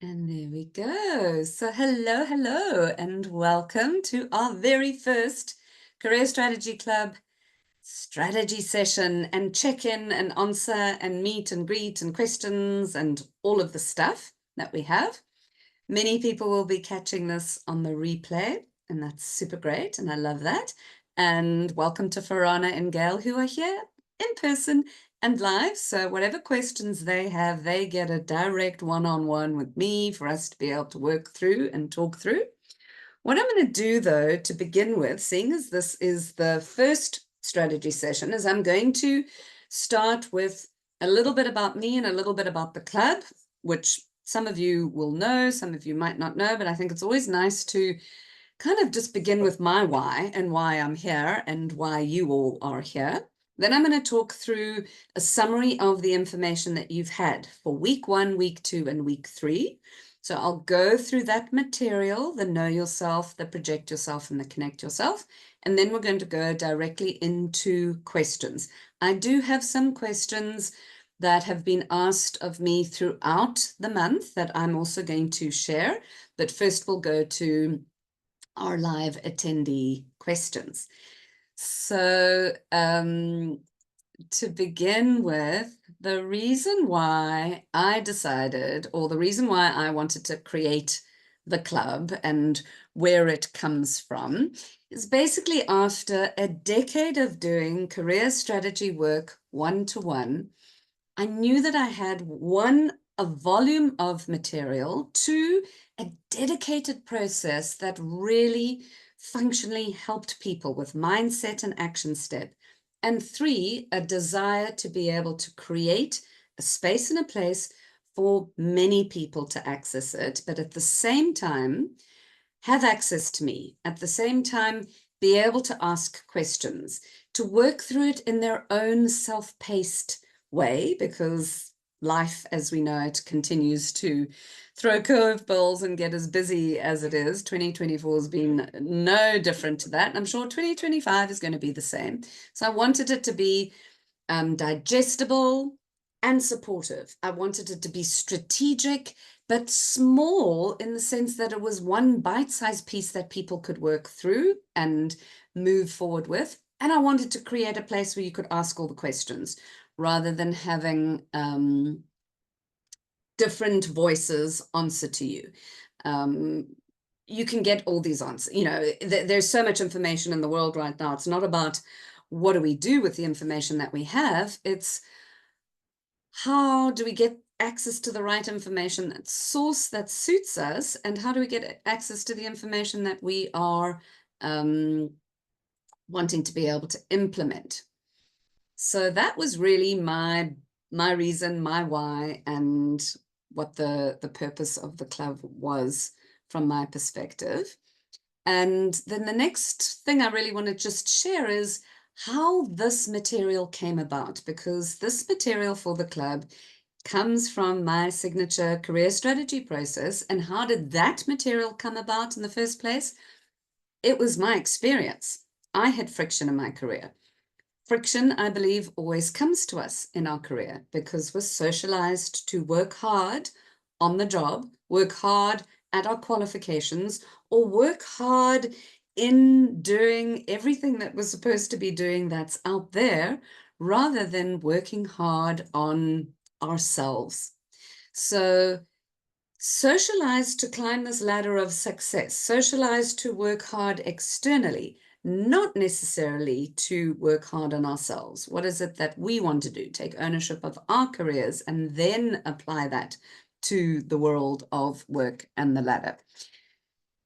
And there we go. So hello, and welcome to our very first Career Strategy Club strategy session and check-in and answer and meet and greet and questions and all of the stuff that we have. Many people will be catching this on the replay, and that's super great, and I love that. And welcome to Farana and Gail, who are here in person and live. So whatever questions they have, they get a direct one-on-one with me for us to be able to work through and talk through. What I'm going to do, though, to begin with, seeing as this is the first strategy session, is I'm going to start with a little bit about me and a little bit about the club, which some of you will know, some of you might not know, but I think it's always nice to kind of just begin with my why and why I'm here and why you all are here. Then I'm going to talk through a summary of the information that you've had for week 1, week 2, and week 3. So I'll go through that material, the know yourself, the project yourself, and the connect yourself. And then we're going to go directly into questions. I do have some questions that have been asked of me throughout the month that I'm also going to share. But first we'll go to our live attendee questions. So to begin with, the reason why I decided, or the reason why I wanted to create the club and where it comes from, is basically after a decade of doing career strategy work one-to-one, I knew that I had one, a volume of material, two, a dedicated process that really functionally helped people with mindset and action step, and three, a desire to be able to create a space and a place for many people to access it, but at the same time, have access to me, at the same time, be able to ask questions, to work through it in their own self-paced way, because life, as we know it, continues to throw curveballs and get as busy as it is. 2024 has been no different to that. And I'm sure 2025 is going to be the same. So I wanted it to be digestible and supportive. I wanted it to be strategic, but small in the sense that it was one bite-sized piece that people could work through and move forward with. And I wanted to create a place where you could ask all the questions rather than having different voices answer to you. You can get all these answers. You know, there's so much information in the world right now. It's not about what do we do with the information that we have. It's how do we get access to the right information, that source that suits us, and how do we get access to the information that we are wanting to be able to implement. So that was really my reason, my why, and what the purpose of the club was from my perspective. And then the next thing I really want to just share is how this material came about, because this material for the club comes from my signature career strategy process. And how did that material come about in the first place? It was my experience. I had friction in my career. Friction, I believe, always comes to us in our career because we're socialized to work hard on the job, work hard at our qualifications, or work hard in doing everything that we're supposed to be doing that's out there, rather than working hard on ourselves. So socialized to climb this ladder of success, socialized to work hard externally, not necessarily to work hard on ourselves. What is it that we want to do? Take ownership of our careers and then apply that to the world of work and the ladder.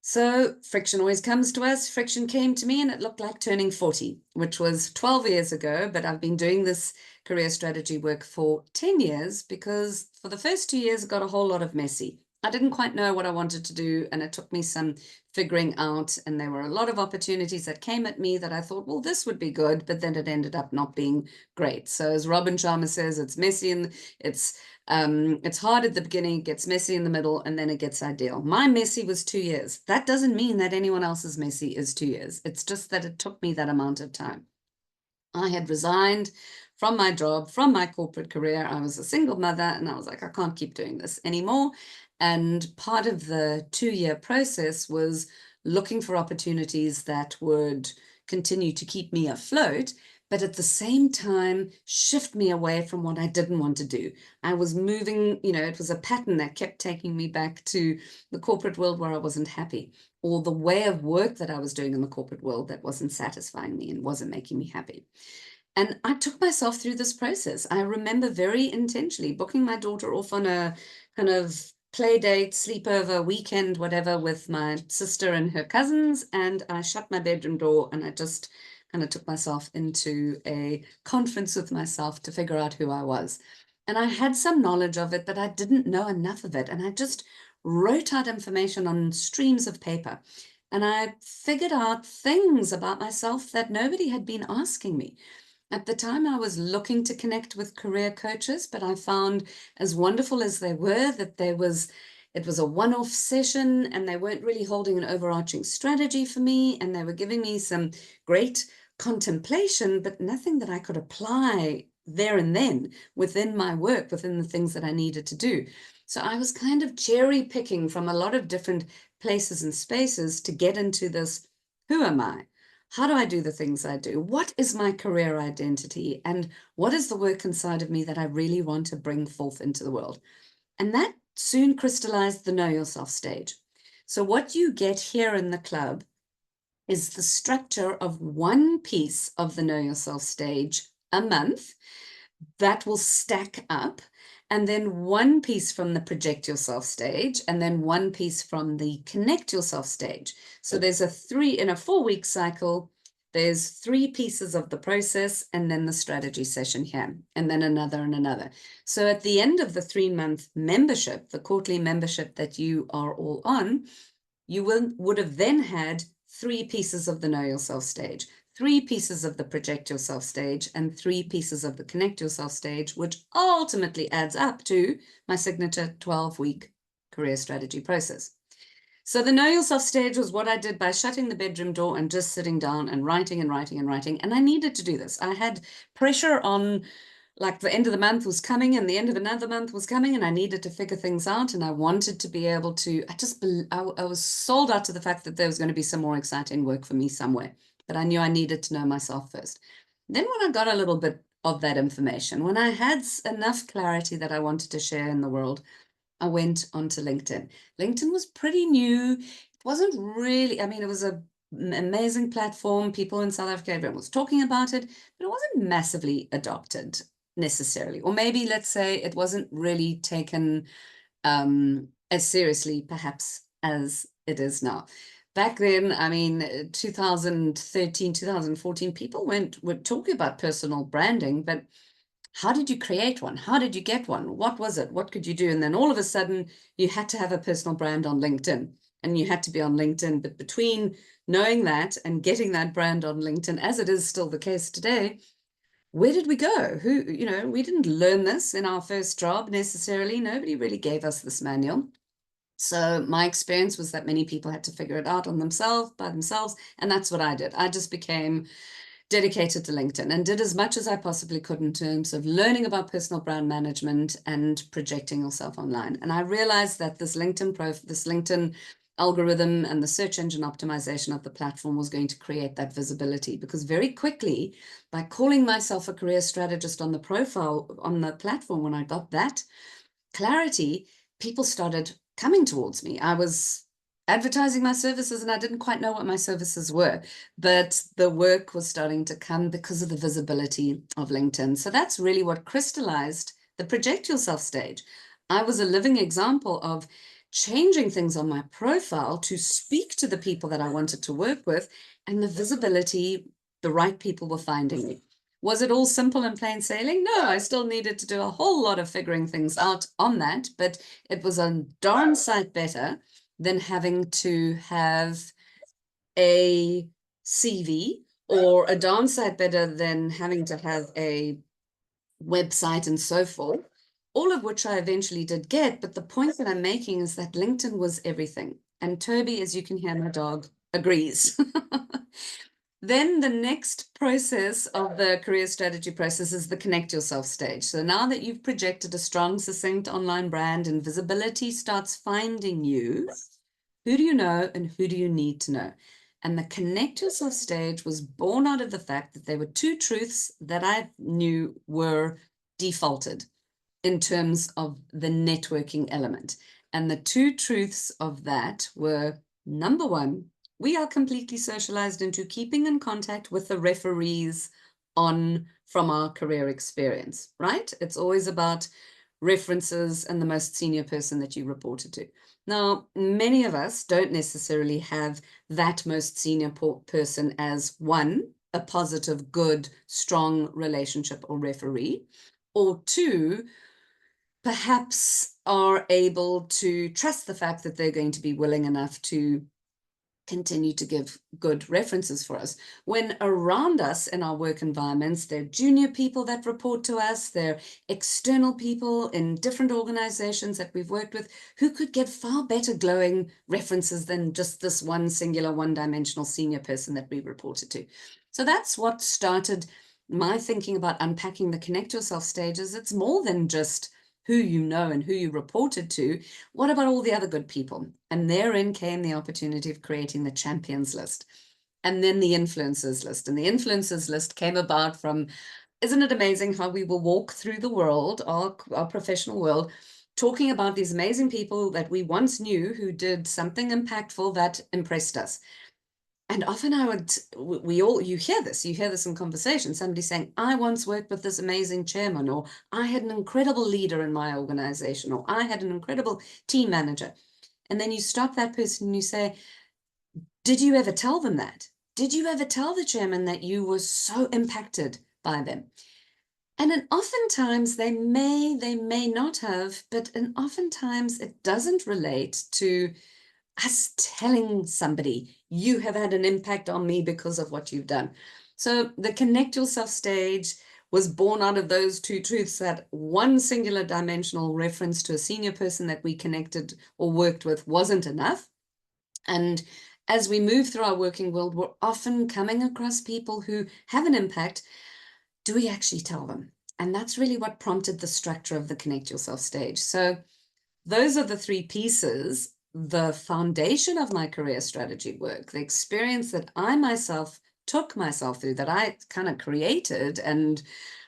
So friction always comes to us. Friction came to me and it looked like turning 40, which was 12 years ago, but I've been doing this career strategy work for 10 years because for the first 2 years, it got a whole lot of messy. I didn't quite know what I wanted to do, and it took me some figuring out, and there were a lot of opportunities that came at me that I thought, well, this would be good, but then it ended up not being great. So as Robin Sharma says, it's messy and it's hard at the beginning, it gets messy in the middle, and then it gets ideal. My messy was 2 years. That doesn't mean that anyone else's messy is 2 years. It's just that it took me that amount of time. I had resigned from my job, from my corporate career. I was a single mother, and I was like, I can't keep doing this anymore. And part of the 2-year process was looking for opportunities that would continue to keep me afloat, but at the same time shift me away from what I didn't want to do. I was moving, it was a pattern that kept taking me back to the corporate world where I wasn't happy, or the way of work that I was doing in the corporate world that wasn't satisfying me and wasn't making me happy. And I took myself through this process. I remember very intentionally booking my daughter off on a kind of play date, sleepover, weekend, whatever, with my sister and her cousins. And I shut my bedroom door and I just kind of took myself into a conference with myself to figure out who I was. And I had some knowledge of it, but I didn't know enough of it. And I just wrote out information on streams of paper. And I figured out things about myself that nobody had been asking me. At the time, I was looking to connect with career coaches, but I found, as wonderful as they were, that it was a one-off session and they weren't really holding an overarching strategy for me, and they were giving me some great contemplation, but nothing that I could apply there and then within my work, within the things that I needed to do. So I was kind of cherry picking from a lot of different places and spaces to get into this, who am I? How do I do the things I do? What is my career identity? And what is the work inside of me that I really want to bring forth into the world? And that soon crystallized the Know Yourself stage. So what you get here in the club is the structure of one piece of the Know Yourself stage a month that will stack up, and then one piece from the Project Yourself stage, and then one piece from the Connect Yourself stage. So there's in a 4-week cycle, there's 3 pieces of the process, and then the strategy session here, and then another and another. So at the end of the 3-month membership, the quarterly membership that you are all on, you would have then had 3 pieces of the Know Yourself stage, 3 pieces of the Project Yourself stage, and 3 pieces of the Connect Yourself stage, which ultimately adds up to my signature 12-week career strategy process. So the Know Yourself stage was what I did by shutting the bedroom door and just sitting down and writing and writing and writing. And I needed to do this. I had pressure on, like, the end of the month was coming and the end of another month was coming, and I needed to figure things out, and I wanted to be able to, I was sold out to the fact that there was going to be some more exciting work for me somewhere, but I knew I needed to know myself first. Then when I got a little bit of that information, when I had enough clarity that I wanted to share in the world, I went onto LinkedIn. LinkedIn was pretty new. It wasn't really, it was an amazing platform. People in South Africa, everyone was talking about it, but it wasn't massively adopted necessarily. Or maybe, let's say, it wasn't really taken as seriously perhaps as it is now. Back then, 2013, 2014, people were talking about personal branding, but how did you create one? How did you get one? What was it? What could you do? And then all of a sudden, you had to have a personal brand on LinkedIn, and you had to be on LinkedIn. But between knowing that and getting that brand on LinkedIn, as it is still the case today, where did we go? We didn't learn this in our first job necessarily. Nobody really gave us this manual. So my experience was that many people had to figure it out by themselves. And that's what I did. I just became dedicated to LinkedIn and did as much as I possibly could in terms of learning about personal brand management and projecting yourself online. And I realized that this LinkedIn algorithm and the search engine optimization of the platform was going to create that visibility, because very quickly, by calling myself a career strategist on the profile on the platform, when I got that clarity, people started coming towards me. I was advertising my services and I didn't quite know what my services were, but the work was starting to come because of the visibility of LinkedIn. So that's really what crystallized the Project Yourself stage. I was a living example of changing things on my profile to speak to the people that I wanted to work with, and the visibility, the right people were finding me. Was it all simple and plain sailing? No, I still needed to do a whole lot of figuring things out on that, but it was a darn sight better than having to have a CV, or a darn sight better than having to have a website and so forth, all of which I eventually did get. But the point that I'm making is that LinkedIn was everything. And Toby, as you can hear, my dog, agrees. Then the next process of the career strategy process is the connect yourself stage. So now that you've projected a strong, succinct online brand and visibility starts finding you, who do you know and who do you need to know? And the connect yourself stage was born out of the fact that there were two truths that I knew were defaulted in terms of the networking element. And the two truths of that were, number one, we are completely socialized into keeping in contact with the referees on from our career experience, right? It's always about references and the most senior person that you reported to. Now, many of us don't necessarily have that most senior person as one, a positive, good, strong relationship or referee, or two, perhaps are able to trust the fact that they're going to be willing enough to continue to give good references for us. When around us in our work environments, they're junior people that report to us, they're external people in different organizations that we've worked with who could give far better glowing references than just this one singular one-dimensional senior person that we reported to. So that's what started my thinking about unpacking the connect yourself stages. It's more than just who you know and who you reported to. What about all the other good people? And therein came the opportunity of creating the champions list and then the influencers list. And the influencers list came about from, isn't it amazing how we will walk through the world, our professional world, talking about these amazing people that we once knew who did something impactful that impressed us. And often you hear this in conversation, somebody saying, I once worked with this amazing chairman, or I had an incredible leader in my organization, or I had an incredible team manager. And then you stop that person and you say, did you ever tell them that? Did you ever tell the chairman that you were so impacted by them? And oftentimes they may not have, but oftentimes it doesn't relate to us telling somebody, you have had an impact on me because of what you've done. So the connect yourself stage was born out of those two truths, that one singular dimensional reference to a senior person that we connected or worked with wasn't enough. And as we move through our working world, we're often coming across people who have an impact. Do we actually tell them? And that's really what prompted the structure of the connect yourself stage. So those are the three pieces, the foundation of my career strategy work, the experience that I myself took myself through, that I kind of created and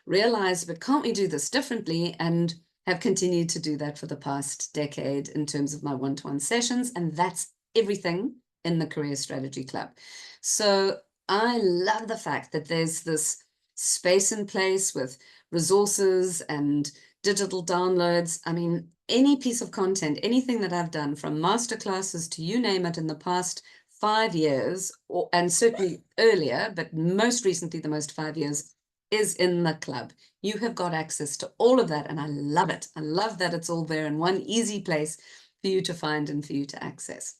realized, but can't we do this differently? And have continued to do that for the past decade in terms of my one-to-one sessions. And that's everything in the Career Strategy Club. So I love the fact that there's this space in place with resources and digital downloads. I mean, any piece of content, anything that I've done from masterclasses to you name it in the past 5 years, and certainly earlier, but most recently, the most 5 years, is in the club. You have got access to all of that, and I love it. I love that it's all there in one easy place for you to find and for you to access.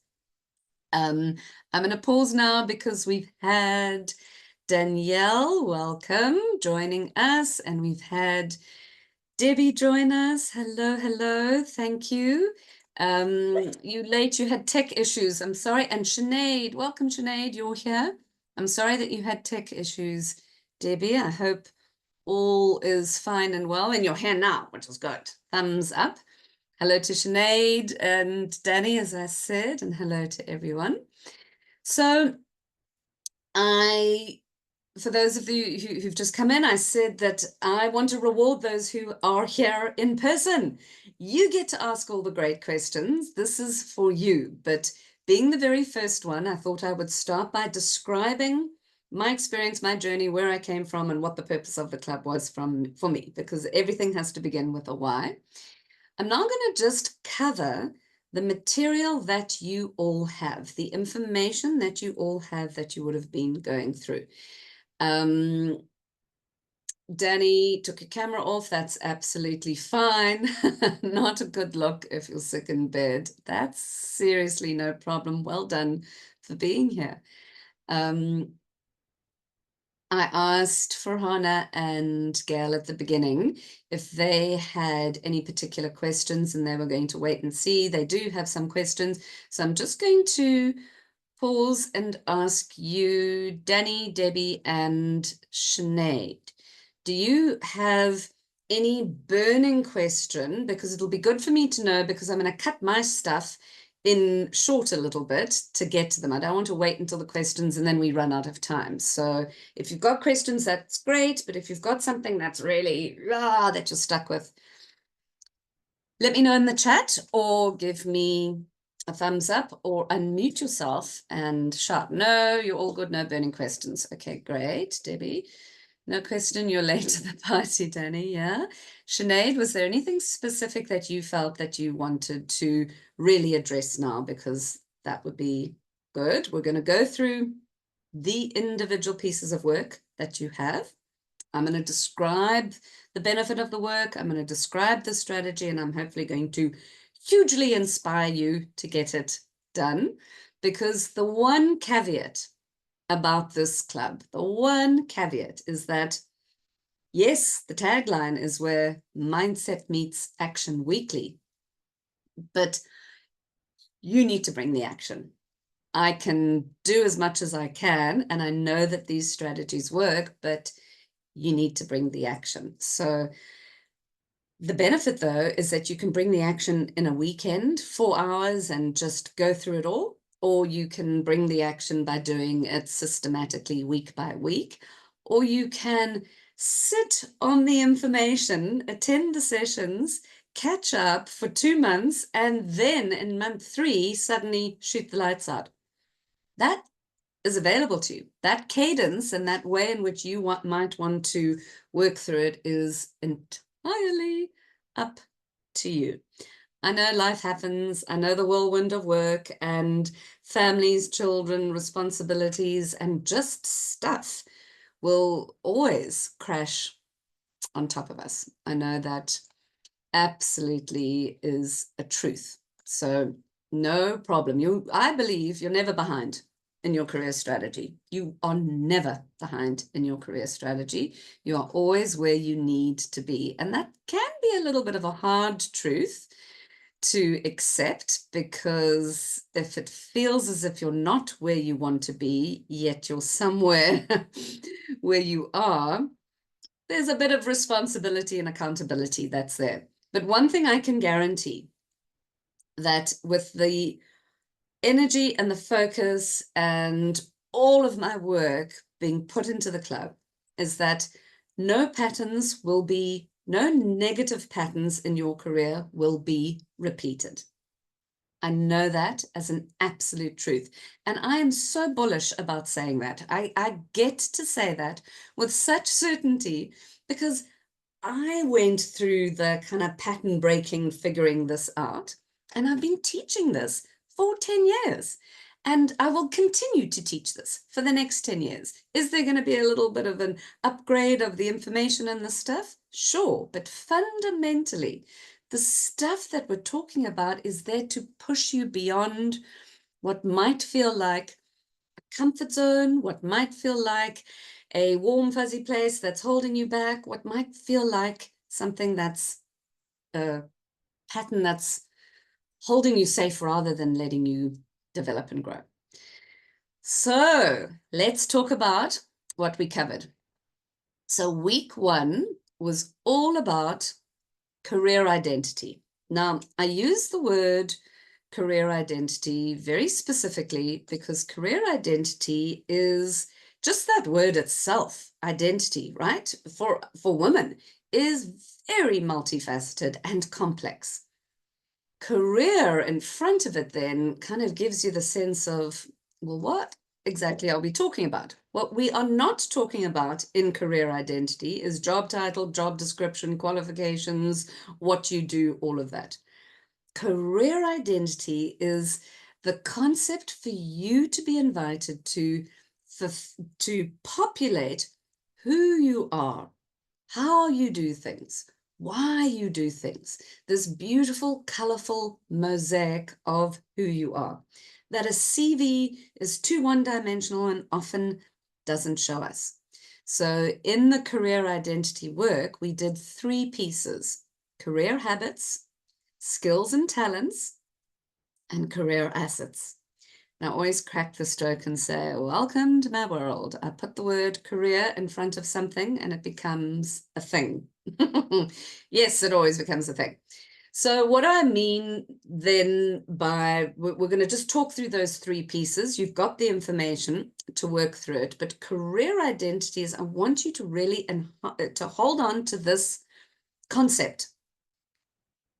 I'm going to pause now because we've had Danielle, welcome, joining us, and we've had Debbie join us. Hello, hello. Thank you. You late, you had tech issues. I'm sorry. And Sinead, welcome, Sinead. You're here. I'm sorry that you had tech issues, Debbie. I hope all is fine and well. And you're here now, which is good. Thumbs up. Hello to Sinead and Danny, as I said, and hello to everyone. So for those of you who've just come in, I said that I want to reward those who are here in person. You get to ask all the great questions. This is for you. But being the very first one, I thought I would start by describing my experience, my journey, where I came from, and what the purpose of the club was for me, because everything has to begin with a why. I'm now going to just cover the material that you all have, the information that you all have that you would have been going through. Danny took a camera off. That's absolutely fine. Not a good look if you're sick in bed. That's seriously no problem. Well done for being here. I asked for Hannah and Gail at the beginning if they had any particular questions, and they were going to wait and see. They do have some questions. So I'm just going to pause and ask you, Danny, Debbie, and Sinead, do you have any burning question? Because it'll be good for me to know, because I'm going to cut my stuff in short a little bit to get to them. I don't want to wait until the questions and then we run out of time. So if you've got questions, that's great. But if you've got something that's really that you're stuck with, let me know in the chat or give me a thumbs up or unmute yourself and shout. No, you're all good. No burning questions. Okay, great. Debbie, no question. You're late to the party, Danny. Yeah. Sinead, was there anything specific that you felt that you wanted to really address now? Because that would be good. We're going to go through the individual pieces of work that you have. I'm going to describe the benefit of the work. I'm going to describe the strategy, and I'm hopefully going to hugely inspire you to get it done. Because the one caveat about this club, the one caveat is that, yes, the tagline is where mindset meets action weekly, but you need to bring the action. I can do as much as I can, and I know that these strategies work, but you need to bring the action. So the benefit, though, is that you can bring the action in a weekend, 4 hours, and just go through it all. Or you can bring the action by doing it systematically week by week. Or you can sit on the information, attend the sessions, catch up for 2 months, and then in month 3, suddenly shoot the lights out. That is available to you. That cadence and that way in which you might want to work through it is entirely up to you. I know life happens. I know the whirlwind of work and families, children, responsibilities, and just stuff will always crash on top of us. I know that absolutely is a truth. So no problem. I believe you're never behind in your career strategy. You are never behind in your career strategy. You are always where you need to be. And that can be a little bit of a hard truth to accept, because if it feels as if you're not where you want to be, yet you're somewhere where you are, there's a bit of responsibility and accountability that's there. But one thing I can guarantee, that with the energy and the focus and all of my work being put into the club, is that no negative patterns in your career will be repeated. I know that as an absolute truth. And I am so bullish about saying that. I get to say that with such certainty, because I went through the kind of pattern breaking, figuring this out, and I've been teaching this for 10 years. And I will continue to teach this for the next 10 years. Is there going to be a little bit of an upgrade of the information and the stuff? Sure. But fundamentally, the stuff that we're talking about is there to push you beyond what might feel like a comfort zone, what might feel like a warm, fuzzy place that's holding you back, what might feel like something that's a pattern that's holding you safe rather than letting you develop and grow. So let's talk about what we covered. So week 1 was all about career identity. Now, I use the word career identity very specifically because career identity is just that word itself, identity, right? For women is very multifaceted and complex. Career in front of it then kind of gives you the sense of, well, what exactly are we talking about? What we are not talking about in career identity is job title, job description, qualifications, what you do, all of that. Career identity is the concept for you to be invited to populate who you are, how you do things, why you do things, this beautiful, colorful mosaic of who you are, that a CV is too one-dimensional and often doesn't show us. So in the career identity work, we did 3 pieces: career habits, skills and talents, and career assets. I always crack the stroke and say, welcome to my world. I put the word career in front of something and it becomes a thing. Yes, it always becomes a thing. So what I mean then by, we're going to just talk through those three pieces. You've got the information to work through it, but career identities, I want you to really to hold on to this concept.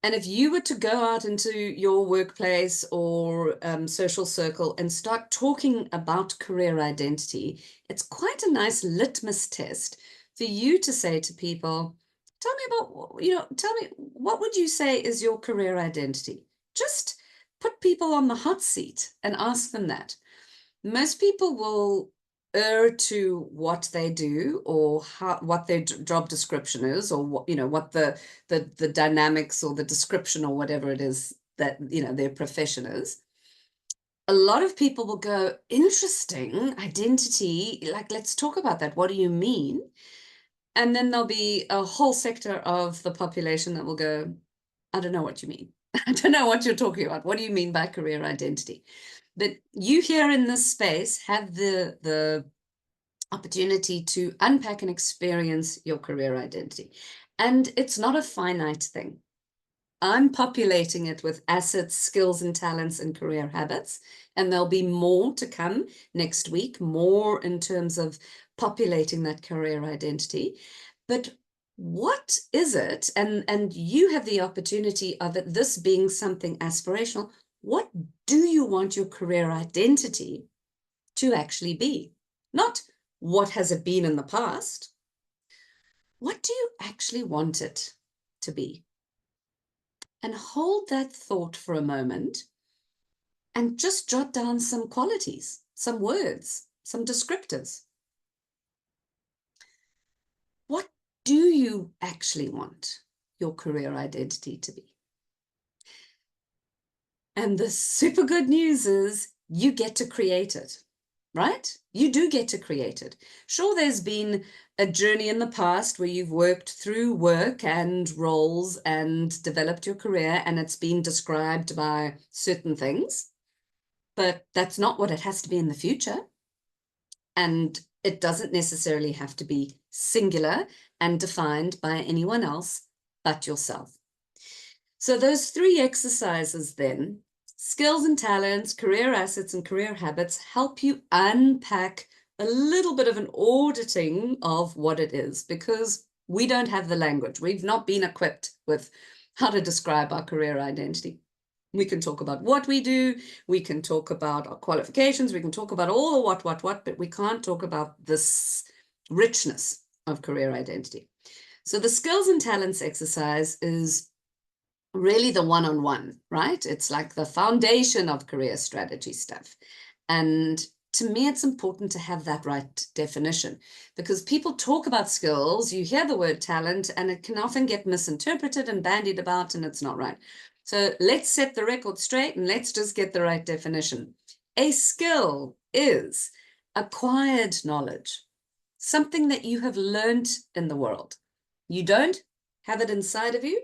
And if you were to go out into your workplace or social circle and start talking about career identity, it's quite a nice litmus test for you to say to people, tell me about, tell me, what would you say is your career identity? Just put people on the hot seat and ask them that. Most people will err to what they do or what their job description is, or what the dynamics or the description or whatever it is that their profession is. A lot of people will go, interesting, identity, like, let's talk about that. What do you mean? And then there'll be a whole sector of the population that will go, I don't know what you mean. I don't know what you're talking about. What do you mean by career identity? But you here in this space have the opportunity to unpack and experience your career identity. And it's not a finite thing. I'm populating it with assets, skills, and talents and career habits. And there'll be more to come next week, more in terms of populating that career identity. But what is it? And you have the opportunity of it, this being something aspirational. What do you want your career identity to actually be? Not what has it been in the past? What do you actually want it to be? And hold that thought for a moment and just jot down some qualities, some words, some descriptors. What do you actually want your career identity to be? And the super good news is you get to create it, right? You do get to create it. Sure, there's been a journey in the past where you've worked through work and roles and developed your career, and it's been described by certain things, but that's not what it has to be in the future. And it doesn't necessarily have to be singular and defined by anyone else but yourself. So those three exercises then, skills and talents, career assets, and career habits, help you unpack a little bit of an auditing of what it is, because we don't have the language. We've not been equipped with how to describe our career identity. We can talk about what we do, we can talk about our qualifications, we can talk about all the what, but we can't talk about this richness of career identity. So the skills and talents exercise is really the one-on-one, right? It's like the foundation of career strategy stuff. And to me, it's important to have that right definition, because people talk about skills, you hear the word talent, and it can often get misinterpreted and bandied about, and it's not right. So let's set the record straight and let's just get the right definition. A skill is acquired knowledge, something that you have learned in the world. You don't have it inside of you.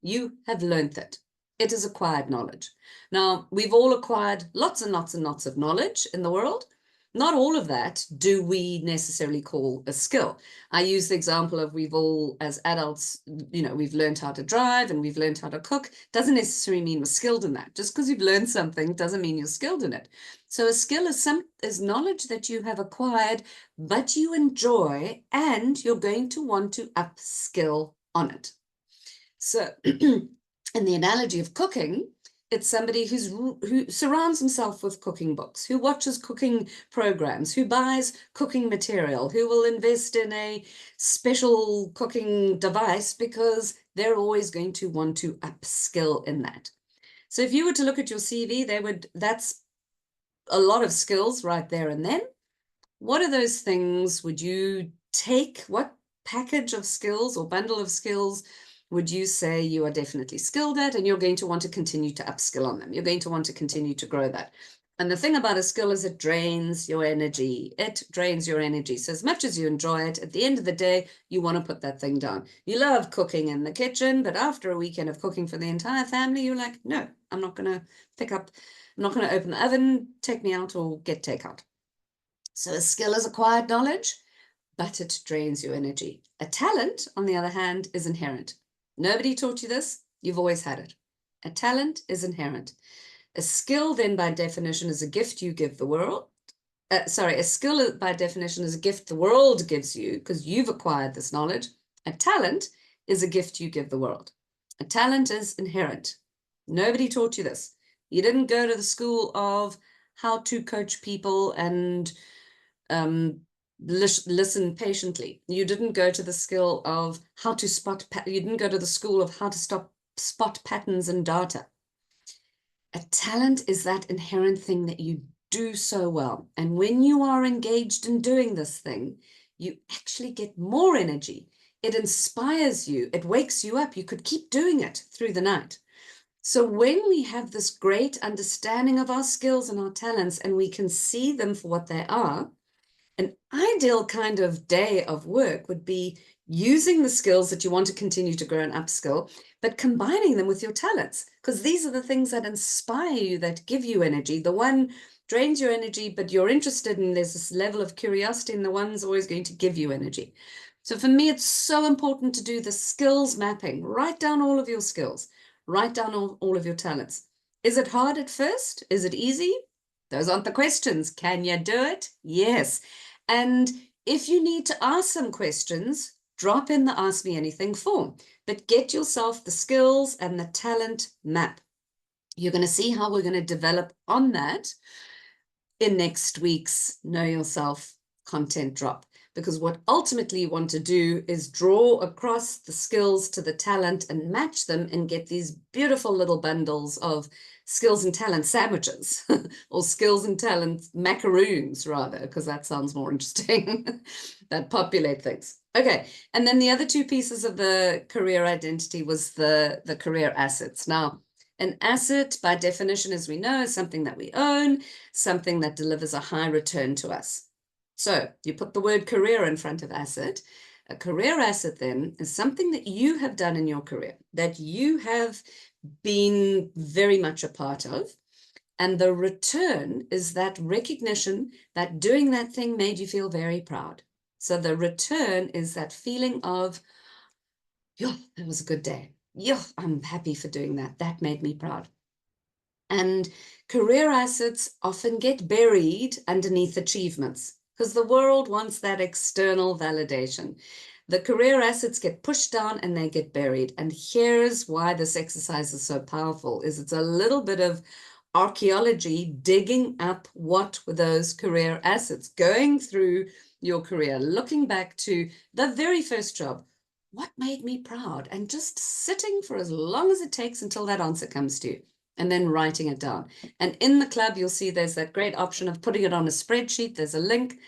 You have learned it. It is acquired knowledge. Now, we've all acquired lots and lots and lots of knowledge in the world. Not all of that do we necessarily call a skill. I use the example of we've all, as adults, we've learned how to drive and we've learned how to cook. Doesn't necessarily mean we're skilled in that. Just because you've learned something doesn't mean you're skilled in it. So a skill is knowledge that you have acquired, but you enjoy, and you're going to want to upskill on it. So in the analogy of cooking, it's somebody who surrounds himself with cooking books, who watches cooking programs, who buys cooking material, who will invest in a special cooking device because they're always going to want to upskill in that. So if you were to look at your CV, that's a lot of skills right there and then. What are those things would you take? What package of skills or bundle of skills would you say you are definitely skilled at, and you're going to want to continue to upskill on them? You're going to want to continue to grow that. And the thing about a skill is it drains your energy. It drains your energy. So as much as you enjoy it, at the end of the day, you want to put that thing down. You love cooking in the kitchen, but after a weekend of cooking for the entire family, you're like, no, I'm not going to I'm not going to open the oven, take me out, or get takeout. So a skill is acquired knowledge, but it drains your energy. A talent, on the other hand, is inherent. Nobody taught you this. You've always had it. A talent is inherent. A skill, then, by definition, is a gift you give the world. A skill, by definition, is a gift the world gives you because you've acquired this knowledge. A talent is a gift you give the world. A talent is inherent. Nobody taught you this. You didn't go to the school of how to coach people and listen patiently. You didn't go to the skill of how to you didn't go to the school of how to spot patterns in data. A talent is that inherent thing that you do so well. And when you are engaged in doing this thing, you actually get more energy. It inspires you. It wakes you up. You could keep doing it through the night. So when we have this great understanding of our skills and our talents, and we can see them for what they are, an ideal kind of day of work would be using the skills that you want to continue to grow and upskill, but combining them with your talents, because these are the things that inspire you, that give you energy. The one drains your energy, but you're interested in, there's this level of curiosity, and the one's always going to give you energy. So for me, it's so important to do the skills mapping. Write down all of your skills. Write down all of your talents. Is it hard at first? Is it easy? Those aren't the questions. Can you do it? Yes. And if you need to ask some questions, drop in the Ask Me Anything form, but get yourself the skills and the talent map. You're going to see how we're going to develop on that in next week's Know Yourself content drop. Because what ultimately you want to do is draw across the skills to the talent and match them and get these beautiful little bundles of skills and talent sandwiches or skills and talent macaroons, rather, because that sounds more interesting, that populate things. Okay, and then the other two pieces of the career identity was the career assets. Now, an asset, by definition, as we know, is something that we own, something that delivers a high return to us. So you put the word career in front of asset. A career asset then is something that you have done in your career, that you have been very much a part of. And the return is that recognition that doing that thing made you feel very proud. So the return is that feeling of, yeah, it was a good day. Yeah, I'm happy for doing that. That made me proud. And career assets often get buried underneath achievements because the world wants that external validation. The career assets get pushed down and they get buried. And here's why this exercise is so powerful, is it's a little bit of archaeology, digging up what were those career assets, going through your career, looking back to the very first job. What made me proud? And just sitting for as long as it takes until that answer comes to you, and then writing it down. And in the club, you'll see there's that great option of putting it on a spreadsheet. There's a link.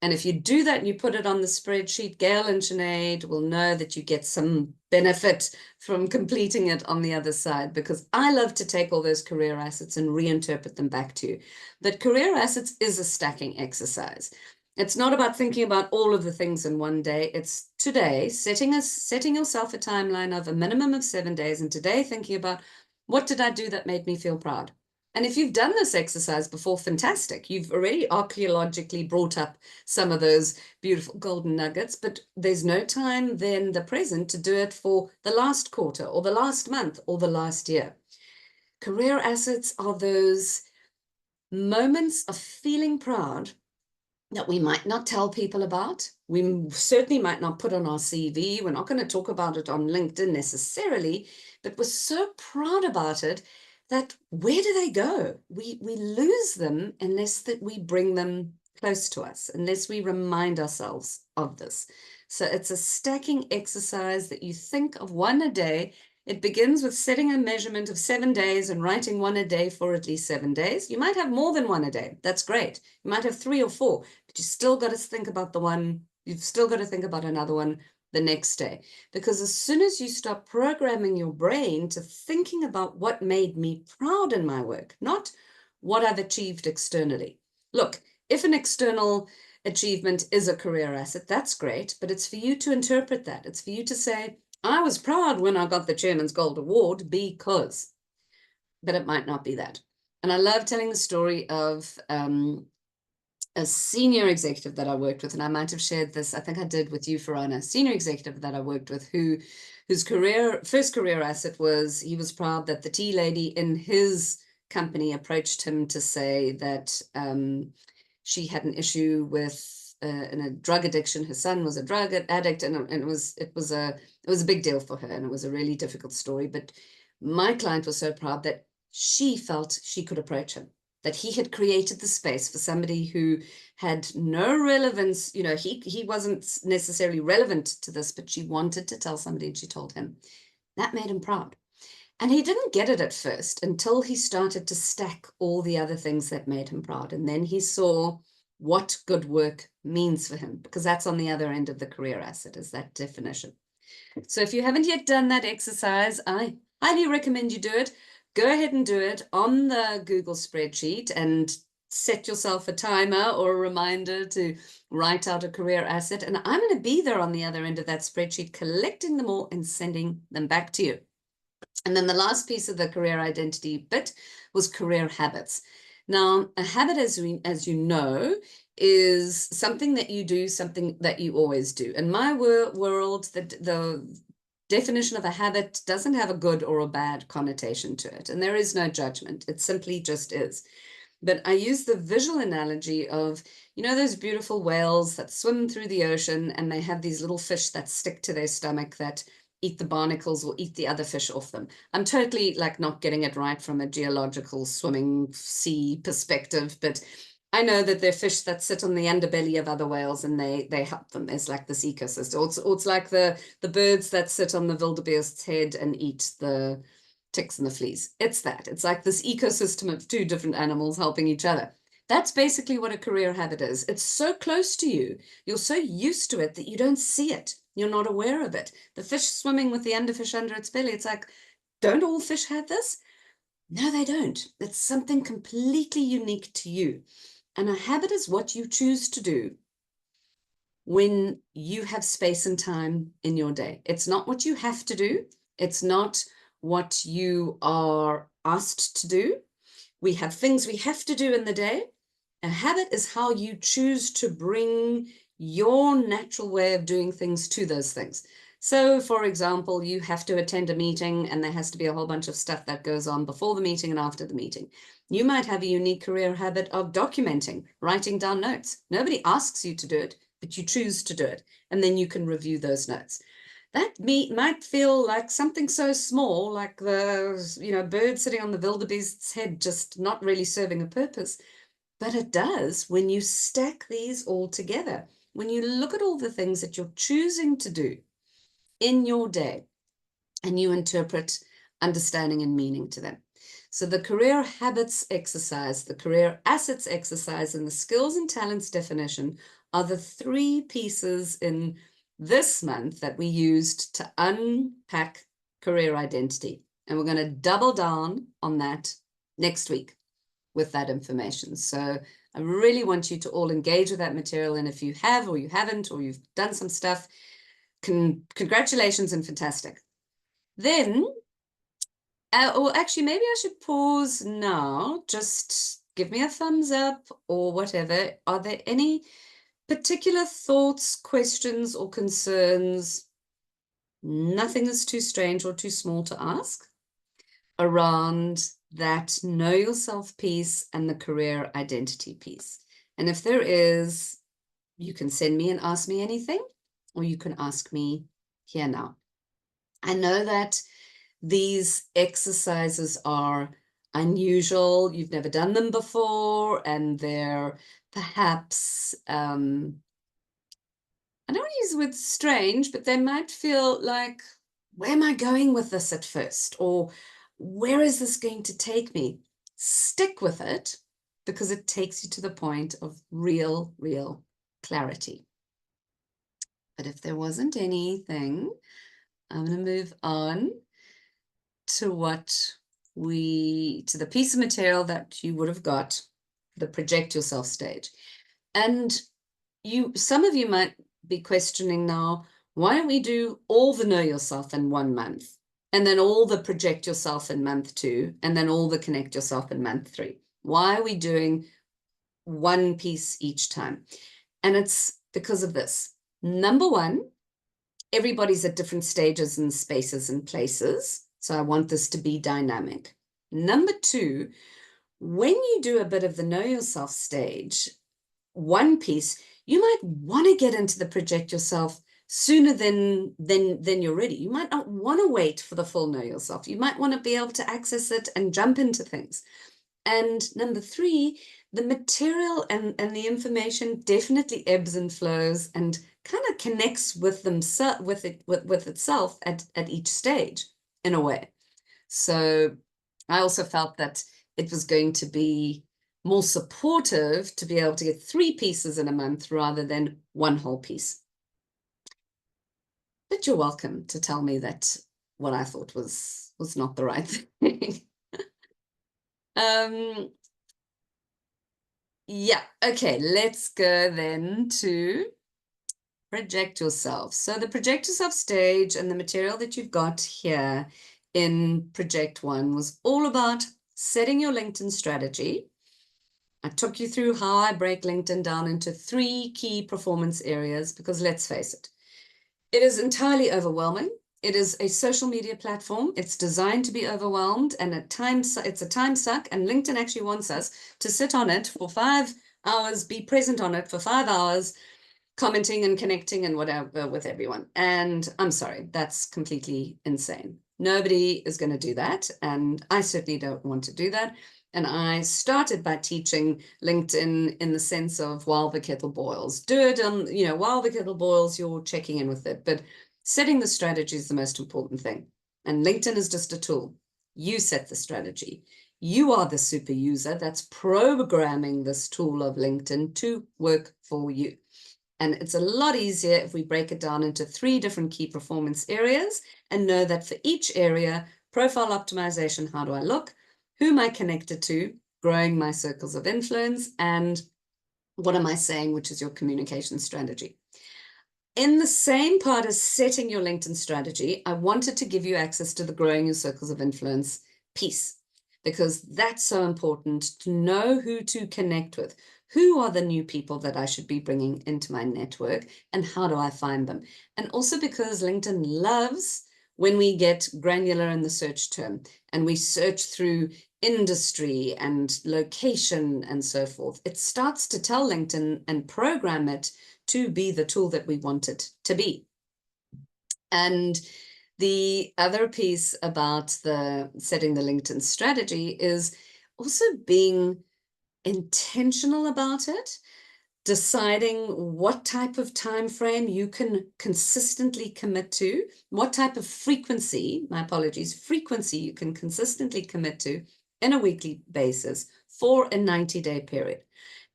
And if you do that and you put it on the spreadsheet, Gail and Sinead will know that you get some benefit from completing it on the other side, because I love to take all those career assets and reinterpret them back to you. But career assets is a stacking exercise. It's not about thinking about all of the things in one day. It's today, setting yourself a timeline of a minimum of 7 days, and today thinking about, what did I do that made me feel proud? And if you've done this exercise before, fantastic. You've already archaeologically brought up some of those beautiful golden nuggets, but there's no time then the present to do it for the last quarter or the last month or the last year. Career assets are those moments of feeling proud that we might not tell people about. We certainly might not put on our CV. We're not going to talk about it on LinkedIn necessarily, but we're so proud about it that where do they go? We lose them unless that we bring them close to us, unless we remind ourselves of this. So it's a stacking exercise that you think of one a day. It begins with setting a measurement of 7 days and writing one a day for at least 7 days. You might have more than one a day. That's great. You might have 3 or 4, but you still got to think about the one. You've still got to think about another one the next day. Because as soon as you start programming your brain to thinking about what made me proud in my work, not what I've achieved externally. Look, if an external achievement is a career asset, that's great, but it's for you to interpret that. It's for you to say, I was proud when I got the Chairman's Gold Award because, but it might not be that. And I love telling the story of a senior executive that I worked with, and I might have shared this, I think I did with you, Farana, a senior executive that I worked with whose first career asset was he was proud that the tea lady in his company approached him to say that she had an issue with in a drug addiction. Her son was a drug addict, and it was a big deal for her, and it was a really difficult story. But my client was so proud that she felt she could approach him, that he had created the space for somebody who had no relevance. You know, he wasn't necessarily relevant to this, but she wanted to tell somebody, and she told him. That made him proud. And he didn't get it at first until he started to stack all the other things that made him proud. And then he saw what good work means for him, because that's on the other end of the career asset, is that definition. So if you haven't yet done that exercise, I highly recommend you do it. Go ahead and do it on the Google spreadsheet and set yourself a timer or a reminder to write out a career asset. And I'm going to be there on the other end of that spreadsheet, collecting them all and sending them back to you. And then the last piece of the career identity bit was career habits. Now, a habit, as you know, is something that you do, something that you always do. In my world, the definition of a habit doesn't have a good or a bad connotation to it. And there is no judgment. It simply just is. But I use the visual analogy of, you know, those beautiful whales that swim through the ocean and they have these little fish that stick to their stomach that eat the barnacles or eat the other fish off them. I'm totally like not getting it right from a geological swimming sea perspective, but I know that they're fish that sit on the underbelly of other whales and they help them. It's like this ecosystem. Or it's like the birds that sit on the wildebeest's head and eat the ticks and the fleas. It's that. It's like this ecosystem of two different animals helping each other. That's basically what a career habit is. It's so close to you. You're so used to it that you don't see it. You're not aware of it. The fish swimming with the underfish under its belly, it's like, don't all fish have this? No, they don't. It's something completely unique to you. And a habit is what you choose to do when you have space and time in your day. It's not what you have to do. It's not what you are asked to do. We have things we have to do in the day. A habit is how you choose to bring your natural way of doing things to those things. So, for example, you have to attend a meeting and there has to be a whole bunch of stuff that goes on before the meeting and after the meeting. You might have a unique career habit of documenting, writing down notes. Nobody asks you to do it, but you choose to do it. And then you can review those notes. That might feel like something so small, like the bird sitting on the wildebeest's head, just not really serving a purpose. But it does when you stack these all together. When you look at all the things that you're choosing to do in your day and you interpret understanding and meaning to them. So the career habits exercise, the career assets exercise, and the skills and talents definition are the three pieces in this month that we used to unpack career identity. And we're going to double down on that next week with that information. So I really want you to all engage with that material. And if you have, or you haven't, or you've done some stuff, congratulations and fantastic. Then, or actually, maybe I should pause now. Just give me a thumbs up or whatever. Are there any particular thoughts, questions, or concerns? Nothing is too strange or too small to ask around that know yourself piece and the career identity piece. And if there is, you can send me and ask me anything, or you can ask me here now. I know that these exercises are unusual. You've never done them before, and they're perhaps, I don't want to use the word strange, but they might feel like, where am I going with this at first? Or where is this going to take me? Stick with it, because it takes you to the point of real clarity. But if there wasn't anything, I'm going to move on to what to the piece of material that you would have got, the project yourself stage. And some of you might be questioning now, why don't we do all the know yourself in 1 month, and then all the project yourself in month 2, and then all the connect yourself in month 3? Why are we doing one piece each time? And it's because of this. Number one, everybody's at different stages and spaces and places. So I want this to be dynamic. Number two, when you do a bit of the know yourself stage, one piece, you might want to get into the project yourself sooner than you're ready. You might not want to wait for the full know yourself. You might want to be able to access it and jump into things. And number three, the material and the information definitely ebbs and flows and kind of connects with itself at each stage in a way. So I also felt that it was going to be more supportive to be able to get 3 pieces in a month rather than one whole piece. But you're welcome to tell me that what I thought was not the right thing. Yeah, okay, let's go then to project yourself. So the project yourself stage and the material that you've got here in project 1 was all about setting your LinkedIn strategy. I took you through how I break LinkedIn down into 3 key performance areas, because let's face it, it is entirely overwhelming. It is a social media platform. It's designed to be overwhelmed, and at times it's a time suck, and LinkedIn actually wants us to sit on it for 5 hours, be present on it for 5 hours, commenting and connecting and whatever with everyone. And I'm sorry, that's completely insane. Nobody is going to do that, and I certainly don't want to do that. And I started by teaching LinkedIn in the sense of while the kettle boils. Do it on, while the kettle boils, you're checking in with it. But setting the strategy is the most important thing. And LinkedIn is just a tool. You set the strategy. You are the super user that's programming this tool of LinkedIn to work for you. And it's a lot easier if we break it down into 3 different key performance areas and know that for each area, profile optimization, how do I look? Who am I connected to? Growing my circles of influence. And what am I saying, which is your communication strategy. In the same part as setting your LinkedIn strategy, I wanted to give you access to the growing your circles of influence piece, because that's so important to know who to connect with. Who are the new people that I should be bringing into my network, and how do I find them? And also because LinkedIn loves when we get granular in the search term and we search through industry and location and so forth. It starts to tell LinkedIn and program it to be the tool that we want it to be. And the other piece about the setting the LinkedIn strategy is also being intentional about it, deciding what type of time frame you can consistently commit to, what type of frequency you can consistently commit to in a weekly basis for a 90-day period.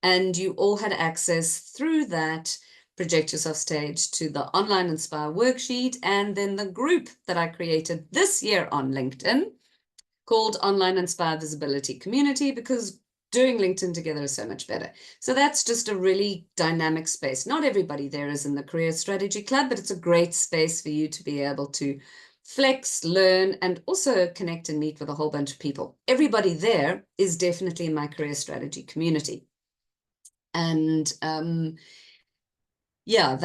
And you all had access through that Project Yourself stage to the Online Inspire worksheet, and then the group that I created this year on LinkedIn called Online Inspire Visibility Community, because doing LinkedIn together is so much better. So that's just a really dynamic space. Not everybody there is in the Career Strategy Club, but it's a great space for you to be able to flex, learn, and also connect and meet with a whole bunch of people. Everybody there is definitely in my Career Strategy community. And yeah,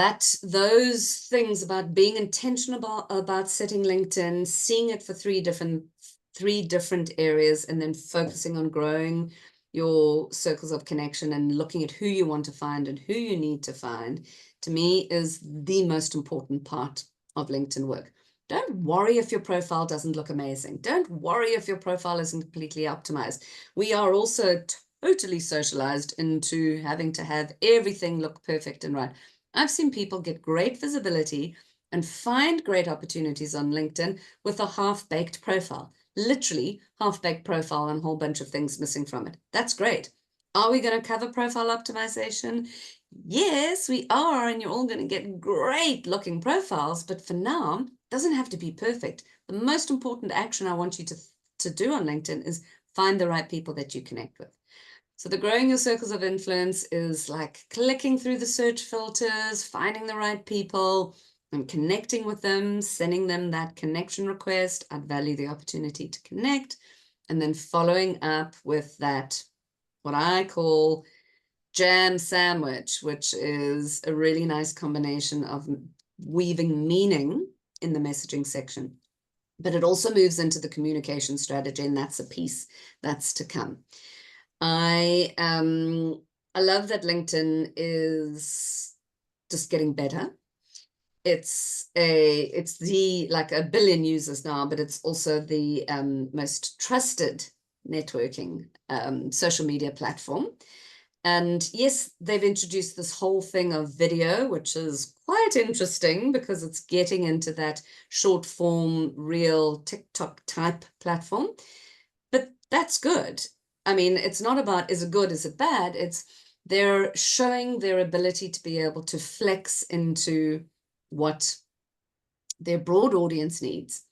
those things about being intentional about setting LinkedIn, seeing it for three different areas, and then focusing on growing your circles of connection and looking at who you want to find and who you need to find, to me is the most important part of LinkedIn work. Don't worry if your profile doesn't look amazing. Don't worry if your profile isn't completely optimized. We are also totally socialized into having to have everything look perfect and right. I've seen people get great visibility and find great opportunities on LinkedIn with a half-baked profile. Literally half-baked profile and a whole bunch of things missing from it. That's great. Are we going to cover profile optimization? Yes, we are, and you're all going to get great looking profiles, but for now, it doesn't have to be perfect. The most important action I want you to to do on LinkedIn is find the right people that you connect with. So the growing your circles of influence is like clicking through the search filters, finding the right people and connecting with them, sending them that connection request. I'd value the opportunity to connect, and then following up with that, what I call jam sandwich, which is a really nice combination of weaving meaning in the messaging section. But it also moves into the communication strategy, and that's a piece that's to come. I love that LinkedIn is just getting better. It's the like 1 billion users now, but it's also the most trusted networking social media platform. And yes, they've introduced this whole thing of video, which is quite interesting because it's getting into that short form, real TikTok type platform. But that's good. I mean, it's not about is it good, is it bad? It's they're showing their ability to be able to flex into what their broad audience needs.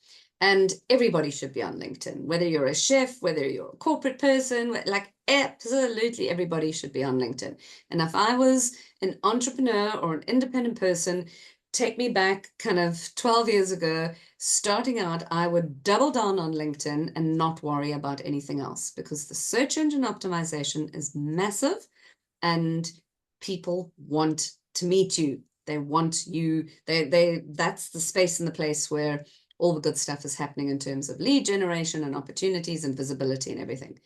And everybody should be on LinkedIn, whether you're a chef, whether you're a corporate person, like absolutely everybody should be on LinkedIn. And if I was an entrepreneur or an independent person, take me back kind of 12 years ago, starting out, I would double down on LinkedIn and not worry about anything else because the search engine optimization is massive and people want to meet you. They want you, that's the space and the place where all the good stuff is happening in terms of lead generation and opportunities and visibility and everything.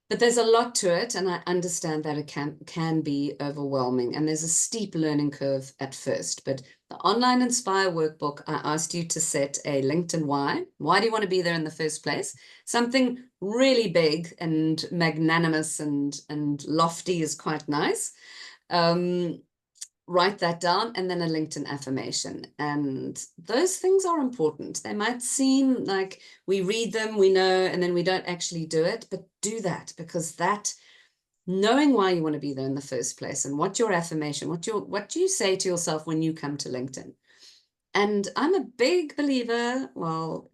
But there's a lot to it, and I understand that it can be overwhelming, and there's a steep learning curve at first. But the Online Inspire workbook, I asked you to set a LinkedIn why. Why do you want to be there in the first place? Something really big and magnanimous and lofty is quite nice. Write that down, and then a LinkedIn affirmation. And those things are important. They might seem like we read them, we know, and then we don't actually do it, but do that, because that knowing why you want to be there in the first place and what your affirmation, what do you say to yourself when you come to LinkedIn? And I'm a big believer, well,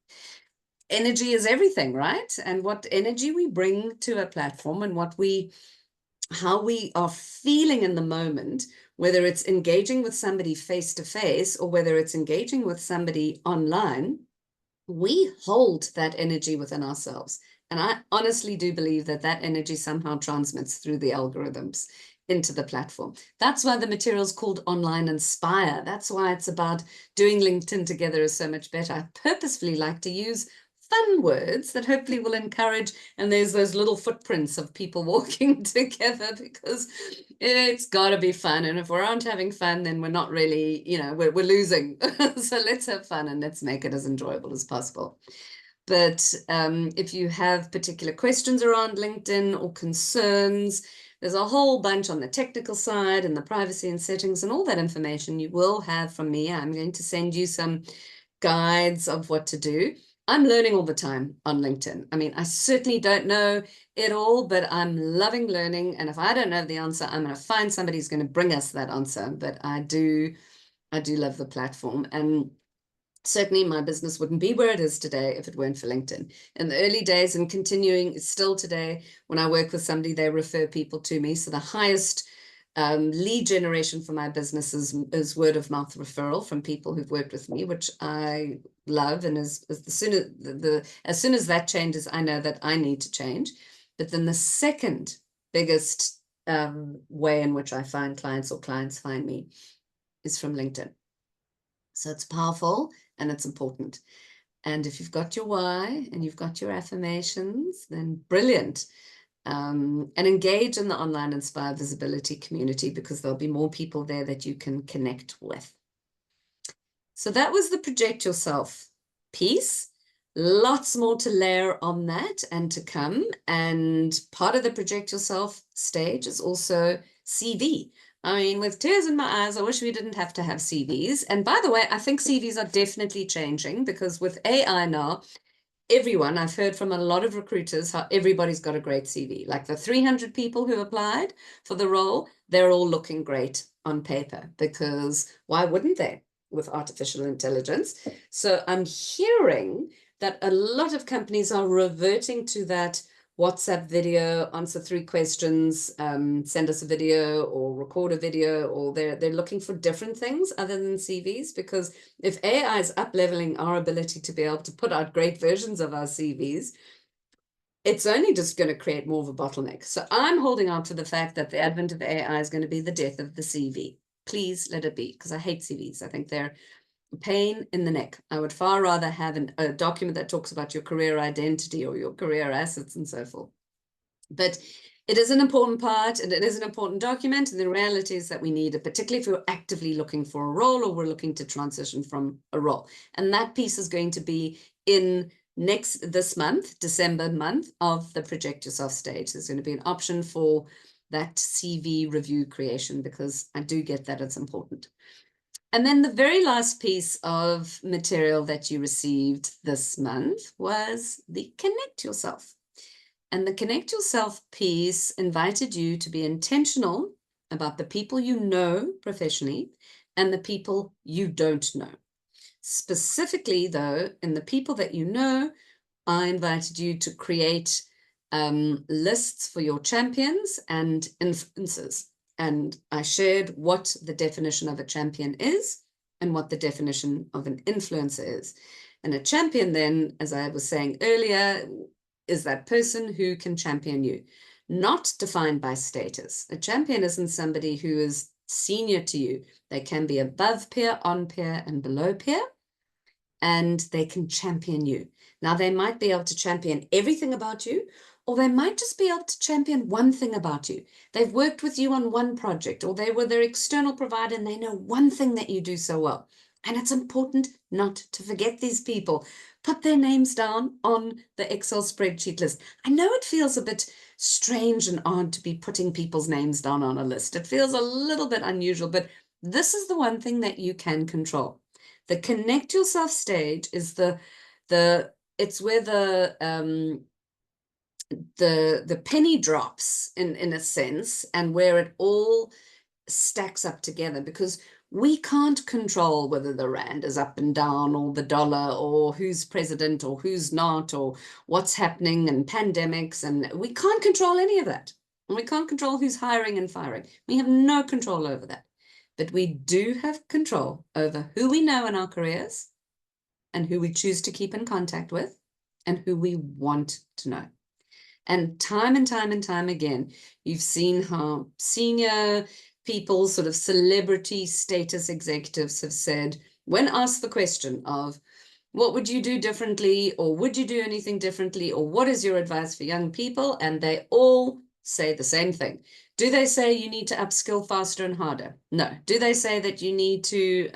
energy is everything, right? And what energy we bring to a platform and how we are feeling in the moment, whether it's engaging with somebody face to face or whether it's engaging with somebody online, we hold that energy within ourselves. And I honestly do believe that that energy somehow transmits through the algorithms into the platform. That's why the material is called Online Inspire. That's why it's about doing LinkedIn together is so much better. I purposefully like to use fun words that hopefully will encourage, and there's those little footprints of people walking together, because it's got to be fun, and if we aren't having fun, then we're not really, we're losing. So let's have fun and let's make it as enjoyable as possible. But if you have particular questions around LinkedIn or concerns, there's a whole bunch on the technical side and the privacy and settings and all that information you will have from me. I'm going to send you some guides of what to do. I'm learning all the time on LinkedIn. I mean, I certainly don't know it all, but I'm loving learning. And if I don't know the answer, I'm going to find somebody who's going to bring us that answer. But I do love the platform. And certainly my business wouldn't be where it is today if it weren't for LinkedIn. In the early days and continuing still today, when I work with somebody, they refer people to me. So the highest lead generation for my business is word of mouth referral from people who've worked with me, which I love. And as soon as that changes, I know that I need to change. But then the second biggest way in which I find clients or clients find me is from LinkedIn. So it's powerful and it's important. And if you've got your why and you've got your affirmations, then brilliant. And engage in the Online Inspire Visibility community, because there'll be more people there that you can connect with. So that was the Project Yourself piece. Lots more to layer on that and to come. And part of the Project Yourself stage is also CV. I mean, with tears in my eyes, I wish we didn't have to have CVs. And by the way, I think CVs are definitely changing, because with AI now, I've heard from a lot of recruiters how everybody's got a great CV. Like the 300 people who applied for the role, they're all looking great on paper, because why wouldn't they with artificial intelligence? So I'm hearing that a lot of companies are reverting to that WhatsApp video, answer 3 questions, send us a video or record a video, or they're looking for different things other than CVs, because if AI is up-leveling our ability to be able to put out great versions of our CVs, it's only just going to create more of a bottleneck. So I'm holding on to the fact that the advent of AI is going to be the death of the CV. Please let it be, because I hate CVs. I think they're a pain in the neck. I would far rather have a document that talks about your career identity or your career assets and so forth. But it is an important part, and it is an important document. And the reality is that we need it, particularly if we're actively looking for a role or we're looking to transition from a role. And that piece is going to be in this month, December month, of the Project Yourself stage. There's going to be an option for that CV review creation, because I do get that it's important. And then the very last piece of material that you received this month was the Connect Yourself. And the Connect Yourself piece invited you to be intentional about the people you know professionally and the people you don't know. Specifically, though, in the people that you know, I invited you to create lists for your champions and influencers. And I shared what the definition of a champion is and what the definition of an influencer is. And a champion then, as I was saying earlier, is that person who can champion you, not defined by status. A champion isn't somebody who is senior to you. They can be above peer, on peer, and below peer, and they can champion you. Now, they might be able to champion everything about you, or they might just be able to champion one thing about you. They've worked with you on one project, or they were their external provider and they know one thing that you do so well. And it's important not to forget these people. Put their names down on the Excel spreadsheet list. I know it feels a bit strange and odd to be putting people's names down on a list. It feels a little bit unusual, but this is the one thing that you can control. The Connect Yourself stage is it's where the penny drops in a sense, and where it all stacks up together, because we can't control whether the rand is up and down, or the dollar, or who's president or who's not, or what's happening and pandemics, and we can't control any of that. And we can't control who's hiring and firing. We have no control over that. But we do have control over who we know in our careers and who we choose to keep in contact with and who we want to know. And time again, you've seen how senior people, sort of celebrity status executives, have said, when asked the question of what would you do differently, or would you do anything differently, or what is your advice for young people? And they all say the same thing. Do they say you need to upskill faster and harder? No. Do they say that you need to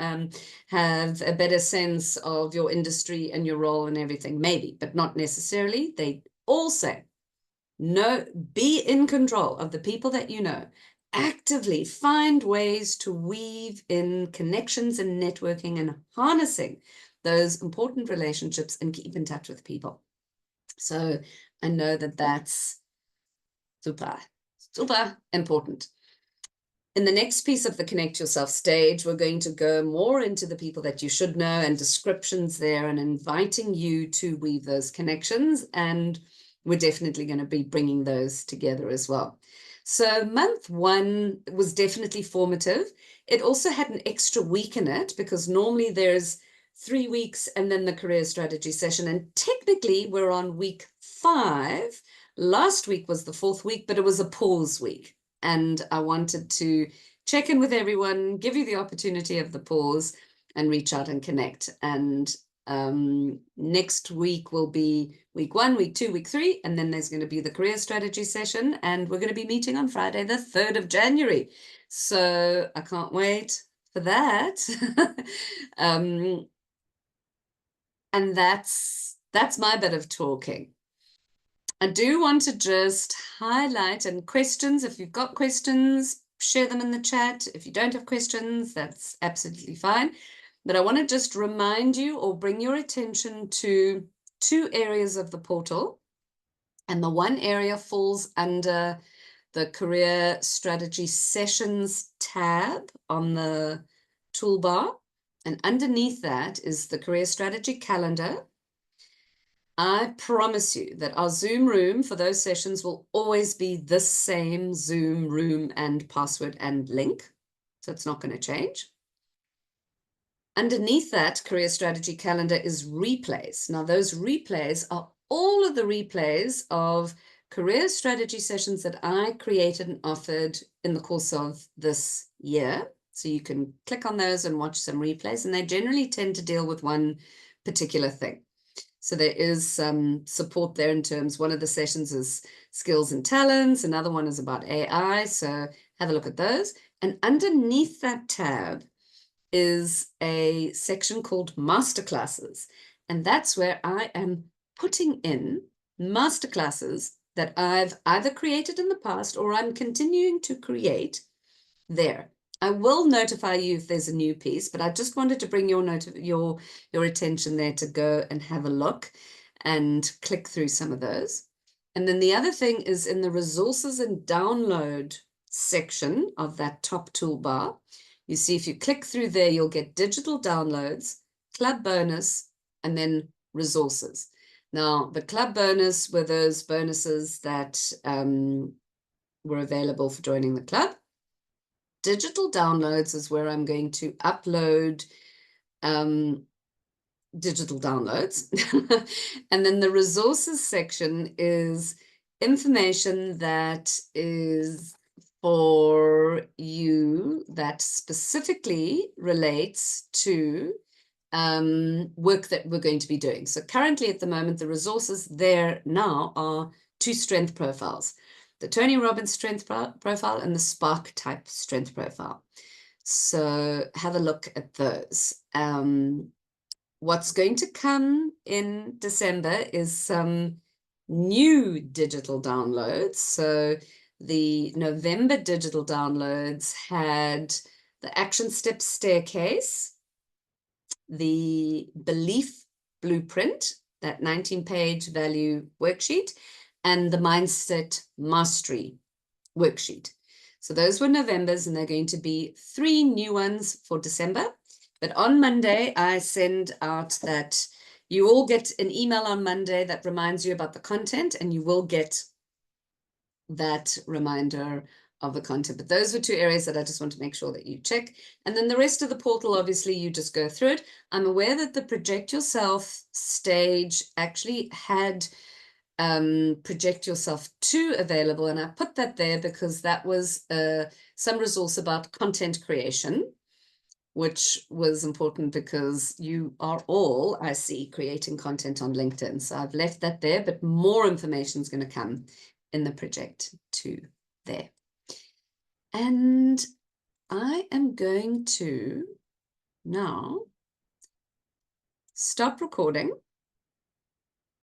have a better sense of your industry and your role and everything? Maybe, but not necessarily. They all say, no, be in control of the people that you know. Actively find ways to weave in connections and networking and harnessing those important relationships and keep in touch with people. So I know that that's super important. In the next piece of the Connect Yourself stage, we're going to go more into the people that you should know and descriptions there, and inviting you to weave those connections. And we're definitely going to be bringing those together as well. So month 1 was definitely formative. It also had an extra week in it, because normally there's 3 weeks and then the career strategy session. And technically we're on week 5. Last week was the 4th week, but it was a pause week. And I wanted to check in with everyone, give you the opportunity of the pause, and reach out and connect. And next week will be week 1, week 2, week 3, and then there's going to be the career strategy session, and we're going to be meeting on Friday, the 3rd of January. So I can't wait for that. And that's my bit of talking. I do want to just highlight, and questions, if you've got questions, share them in the chat. If you don't have questions, that's absolutely fine. But I want to just remind you or bring your attention to 2 areas of the portal. And the one area falls under the career strategy sessions tab on the toolbar. And underneath that is the career strategy calendar. I promise you that our Zoom room for those sessions will always be the same Zoom room and password and link. So it's not going to change. Underneath that career strategy calendar is replays. Now, those replays are all of the replays of career strategy sessions that I created and offered in the course of this year. So you can click on those and watch some replays, and they generally tend to deal with one particular thing. So there is some support there in terms, one of the sessions is skills and talents, another one is about AI, so have a look at those. And underneath that tab is a section called masterclasses, and that's where I am putting in masterclasses that I've either created in the past or I'm continuing to create there. I will notify you if there's a new piece, but I just wanted to bring your attention there to go and have a look and click through some of those. And then the other thing is in the resources and download section of that top toolbar. You see, if you click through there, you'll get digital downloads, club bonus, and then resources. Now, the club bonus were those bonuses that were available for joining the club. Digital downloads is where I'm going to upload digital downloads. And then the resources section is information that is for you that specifically relates to work that we're going to be doing. So currently at the moment, the resources there now are 2 strength profiles. The Tony Robbins strength profile and the Spark type strength profile. So have a look at those. What's going to come in December is some new digital downloads. So the November digital downloads had the action step staircase, the belief blueprint, that 19-page value worksheet, and the mindset mastery worksheet. So those were November's, and they're going to be 3 new ones for December. But on Monday, I send out that you all get an email on Monday that reminds you about the content, and you will get that reminder of the content. But those were 2 areas that I just want to make sure that you check. And then the rest of the portal, obviously, you just go through it. I'm aware that the Project Yourself stage actually had Project Yourself 2 available, and I put that there because that was some resource about content creation, which was important because you are all, I see, creating content on LinkedIn. So I've left that there, but more information is going to come in the Project 2 there. And I am going to now stop recording.